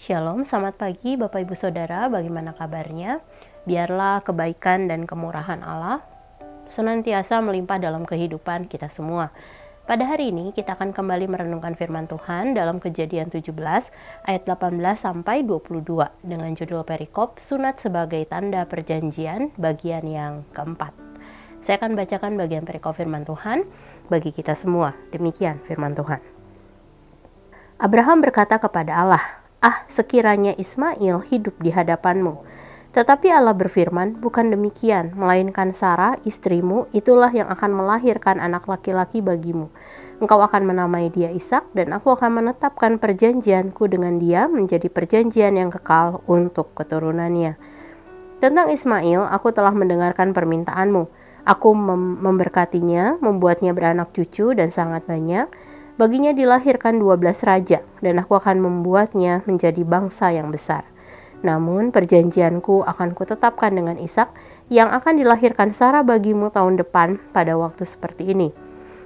Shalom, selamat pagi Bapak Ibu Saudara, bagaimana kabarnya? Biarlah kebaikan dan kemurahan Allah senantiasa melimpah dalam kehidupan kita semua. Pada hari ini kita akan kembali merenungkan firman Tuhan dalam Kejadian 17 ayat 18 sampai 22 dengan judul perikop sunat sebagai tanda perjanjian bagian yang keempat. Saya akan bacakan bagian perikop firman Tuhan bagi kita semua. Demikian firman Tuhan. Abraham berkata kepada Allah, sekiranya Ismail hidup di hadapanmu. Tetapi Allah berfirman, bukan demikian, melainkan Sarah, istrimu, itulah yang akan melahirkan anak laki-laki bagimu. Engkau akan menamai dia Ishak, dan aku akan menetapkan perjanjianku dengan dia menjadi perjanjian yang kekal untuk keturunannya. Tentang Ismail, aku telah mendengarkan permintaanmu. Aku memberkatinya, membuatnya beranak cucu dan sangat banyak. Baginya dilahirkan 12 raja, dan aku akan membuatnya menjadi bangsa yang besar. Namun perjanjianku akan kutetapkan dengan Ishak yang akan dilahirkan Sarah bagimu tahun depan pada waktu seperti ini.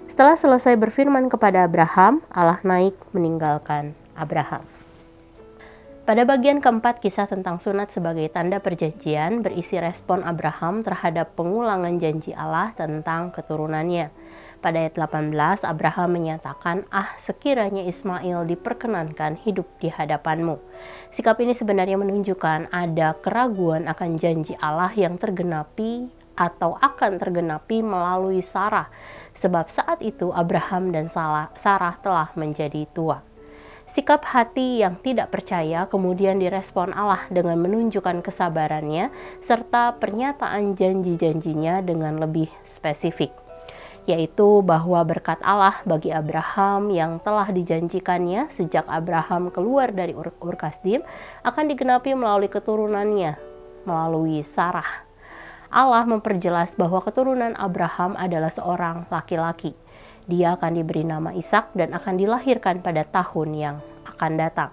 Setelah selesai berfirman kepada Abraham, Allah naik meninggalkan Abraham. Pada bagian keempat, kisah tentang sunat sebagai tanda perjanjian berisi respon Abraham terhadap pengulangan janji Allah tentang keturunannya. Pada ayat 18, Abraham menyatakan, sekiranya Ismail diperkenankan hidup di hadapanmu. Sikap ini sebenarnya menunjukkan ada keraguan akan janji Allah yang tergenapi atau akan tergenapi melalui Sarah. Sebab saat itu Abraham dan Sarah telah menjadi tua. Sikap hati yang tidak percaya kemudian direspon Allah dengan menunjukkan kesabarannya serta pernyataan janji-janjinya dengan lebih spesifik, yaitu bahwa berkat Allah bagi Abraham yang telah dijanjikannya sejak Abraham keluar dari Ur Kasdim akan digenapi melalui keturunannya, melalui Sarah. Allah memperjelas bahwa keturunan Abraham adalah seorang laki-laki. Dia akan diberi nama Ishak dan akan dilahirkan pada tahun yang akan datang.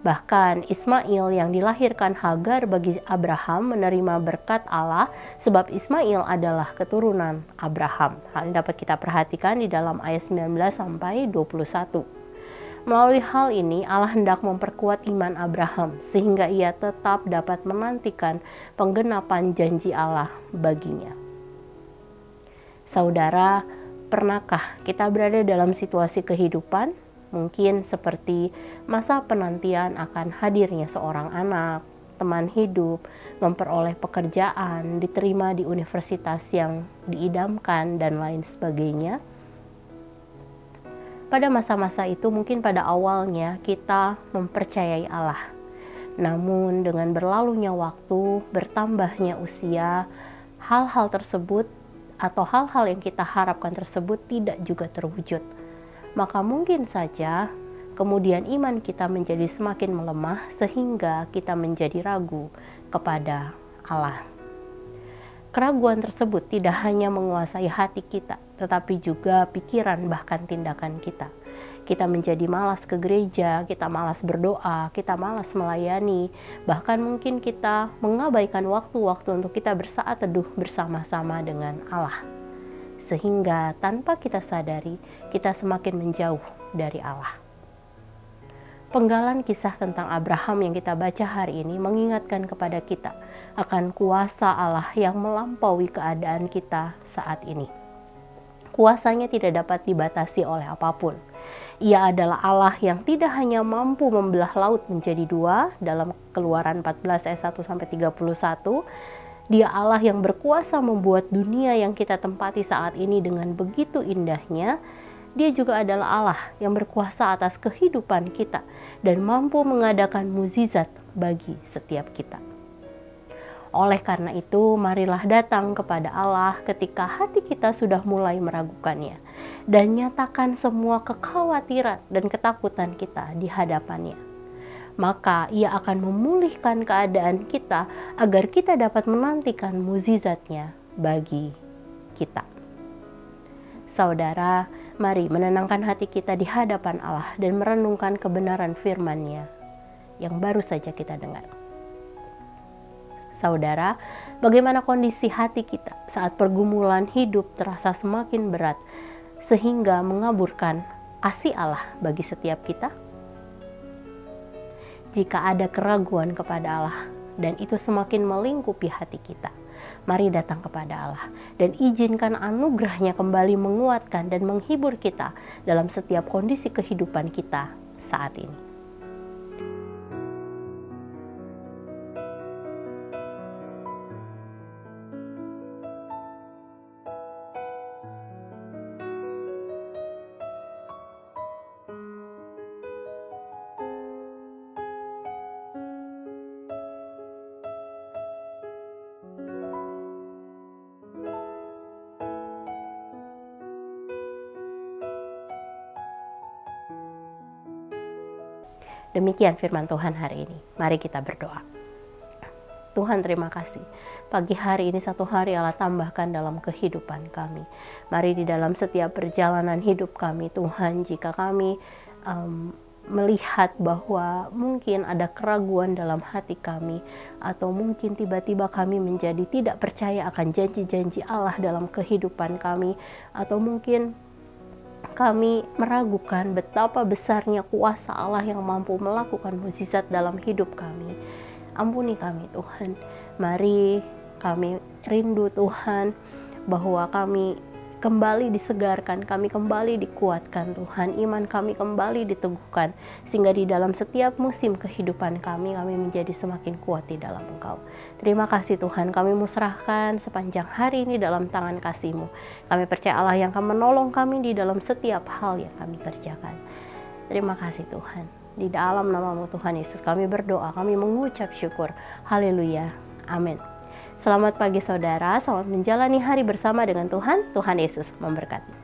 Bahkan Ismail yang dilahirkan Hagar bagi Abraham menerima berkat Allah sebab Ismail adalah keturunan Abraham. Hal ini dapat kita perhatikan di dalam ayat 19 sampai 21. Melalui hal ini Allah hendak memperkuat iman Abraham sehingga ia tetap dapat menantikan penggenapan janji Allah baginya. Saudara, pernahkah kita berada dalam situasi kehidupan, mungkin seperti masa penantian akan hadirnya seorang anak, teman hidup, memperoleh pekerjaan, diterima di universitas yang diidamkan, dan lain sebagainya? Pada masa-masa itu mungkin pada awalnya kita mempercayai Allah. Namun dengan berlalunya waktu, bertambahnya usia, hal-hal tersebut atau hal-hal yang kita harapkan tersebut tidak juga terwujud. Maka mungkin saja kemudian iman kita menjadi semakin melemah sehingga kita menjadi ragu kepada Allah. Keraguan tersebut tidak hanya menguasai hati kita, tetapi juga pikiran bahkan tindakan kita. Kita menjadi malas ke gereja, kita malas berdoa, kita malas melayani, bahkan mungkin kita mengabaikan waktu-waktu untuk kita bersaat teduh bersama-sama dengan Allah. Sehingga tanpa kita sadari, kita semakin menjauh dari Allah. Penggalan kisah tentang Abraham yang kita baca hari ini mengingatkan kepada kita akan kuasa Allah yang melampaui keadaan kita saat ini. Kuasanya tidak dapat dibatasi oleh apapun. Ia adalah Allah yang tidak hanya mampu membelah laut menjadi dua dalam Keluaran 14 ayat 1-31. Dia Allah yang berkuasa membuat dunia yang kita tempati saat ini dengan begitu indahnya. Dia juga adalah Allah yang berkuasa atas kehidupan kita dan mampu mengadakan mukjizat bagi setiap kita. Oleh karena itu, marilah datang kepada Allah ketika hati kita sudah mulai meragukannya dan nyatakan semua kekhawatiran dan ketakutan kita di hadapannya. Maka ia akan memulihkan keadaan kita agar kita dapat menantikan mukjizatnya bagi kita. Saudara, mari menenangkan hati kita di hadapan Allah dan merenungkan kebenaran firman-Nya yang baru saja kita dengar. Saudara, bagaimana kondisi hati kita saat pergumulan hidup terasa semakin berat sehingga mengaburkan kasih Allah bagi setiap kita? jika ada keraguan kepada Allah dan itu semakin melingkupi hati kita, mari datang kepada Allah dan izinkan anugerahnya kembali menguatkan dan menghibur kita dalam setiap kondisi kehidupan kita saat ini. Demikian firman Tuhan hari ini. Mari kita berdoa. Tuhan, terima kasih. Pagi hari ini satu hari Allah tambahkan dalam kehidupan kami. Mari di dalam setiap perjalanan hidup kami, Tuhan, jika kami melihat bahwa mungkin ada keraguan dalam hati kami, atau mungkin tiba-tiba kami menjadi tidak percaya akan janji-janji Allah dalam kehidupan kami, atau mungkin kami meragukan betapa besarnya kuasa Allah yang mampu melakukan mukjizat dalam hidup kami. Ampuni kami Tuhan. Mari kami rindu Tuhan bahwa kami kembali disegarkan, kami kembali dikuatkan Tuhan, iman kami kembali diteguhkan, sehingga di dalam setiap musim kehidupan kami menjadi semakin kuat di dalam Engkau. Terima kasih Tuhan, kami musrahkan sepanjang hari ini dalam tangan kasih-Mu. Kami percaya Allah yang akan menolong kami di dalam setiap hal yang kami kerjakan. Terima kasih Tuhan. Di dalam nama-Mu Tuhan Yesus kami berdoa, kami mengucap syukur. Haleluya. Amin. Selamat pagi saudara, selamat menjalani hari bersama dengan Tuhan. Tuhan Yesus memberkati.